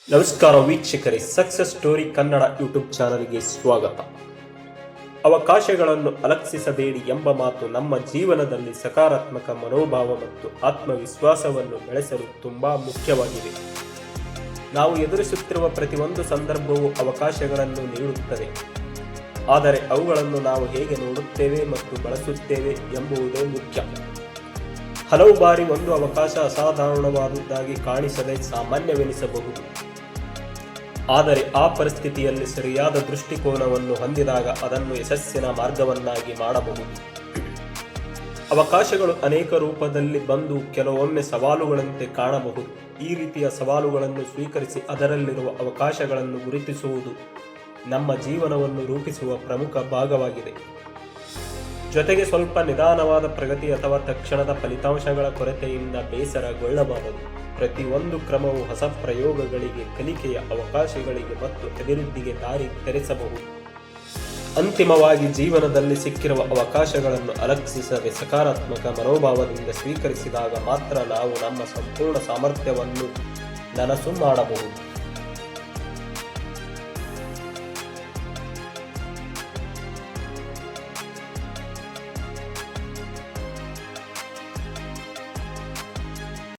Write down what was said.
ನಮಸ್ಕಾರ ವೀಕ್ಷಕರೇ, success story Kannada YouTube ಚಾನಲ್ಗೆ ಸ್ವಾಗತ. ಅವಕಾಶಗಳನ್ನು ಅಲಕ್ಷಿಸಬೇಡಿ ಎಂಬ ಮಾತು ನಮ್ಮ ಜೀವನದಲ್ಲಿ ಸಕಾರಾತ್ಮಕ ಮನೋಭಾವ ಮತ್ತು ಆತ್ಮವಿಶ್ವಾಸವನ್ನು ಬೆಳೆಸಲು ತುಂಬಾ ಮುಖ್ಯವಾಗಿದೆ. ನಾವು ಎದುರಿಸುತ್ತಿರುವ ಪ್ರತಿಯೊಂದು ಸಂದರ್ಭವೂ ಅವಕಾಶಗಳನ್ನು ನೀಡುತ್ತದೆ, ಆದರೆ ಅವುಗಳನ್ನು ನಾವು ಹೇಗೆ ನೋಡುತ್ತೇವೆ ಮತ್ತು ಬಳಸುತ್ತೇವೆ ಎಂಬುದೇ ಮುಖ್ಯ. ಹಲವು ಬಾರಿ ಒಂದು ಅವಕಾಶ ಅಸಾಧಾರಣವಾದುದಾಗಿ ಕಾಣಿಸದೆ ಸಾಮಾನ್ಯವೆನಿಸಬಹುದು, ಆದರೆ ಆ ಪರಿಸ್ಥಿತಿಯಲ್ಲಿ ಸರಿಯಾದ ದೃಷ್ಟಿಕೋನವನ್ನು ಹೊಂದಿದಾಗ ಅದನ್ನು ಯಶಸ್ಸಿನ ಮಾರ್ಗವನ್ನಾಗಿ ಮಾಡಬಹುದು. ಅವಕಾಶಗಳು ಅನೇಕ ರೂಪದಲ್ಲಿ ಬಂದು ಕೆಲವೊಮ್ಮೆ ಸವಾಲುಗಳಂತೆ ಕಾಣಬಹುದು. ಈ ರೀತಿಯ ಸವಾಲುಗಳನ್ನು ಸ್ವೀಕರಿಸಿ ಅದರಲ್ಲಿರುವ ಅವಕಾಶಗಳನ್ನು ಗುರುತಿಸುವುದು ನಮ್ಮ ಜೀವನವನ್ನು ರೂಪಿಸುವ ಪ್ರಮುಖ ಭಾಗವಾಗಿದೆ. ಜೊತೆಗೆ ಸ್ವಲ್ಪ ನಿಧಾನವಾದ ಪ್ರಗತಿ ಅಥವಾ ತಕ್ಷಣದ ಫಲಿತಾಂಶಗಳ ಕೊರತೆಯಿಂದ ಬೇಸರಗೊಳ್ಳಬಾರದು. ಪ್ರತಿಯೊಂದು ಕ್ರಮವು ಹೊಸ ಪ್ರಯೋಗಗಳಿಗೆ, ಕಲಿಕೆಯ ಅವಕಾಶಗಳಿಗೆ ಮತ್ತು ಅಭಿವೃದ್ಧಿಗೆ ದಾರಿ ತೆರೆಸಬಹುದು. ಅಂತಿಮವಾಗಿ, ಜೀವನದಲ್ಲಿ ಸಿಕ್ಕಿರುವ ಅವಕಾಶಗಳನ್ನು ಅಲಕ್ಷಿಸದೆ ಸಕಾರಾತ್ಮಕ ಮನೋಭಾವದಿಂದ ಸ್ವೀಕರಿಸಿದಾಗ ಮಾತ್ರ ನಾವು ನಮ್ಮ ಸಂಪೂರ್ಣ ಸಾಮರ್ಥ್ಯವನ್ನು ನನಸು ಮಾಡಬಹುದು.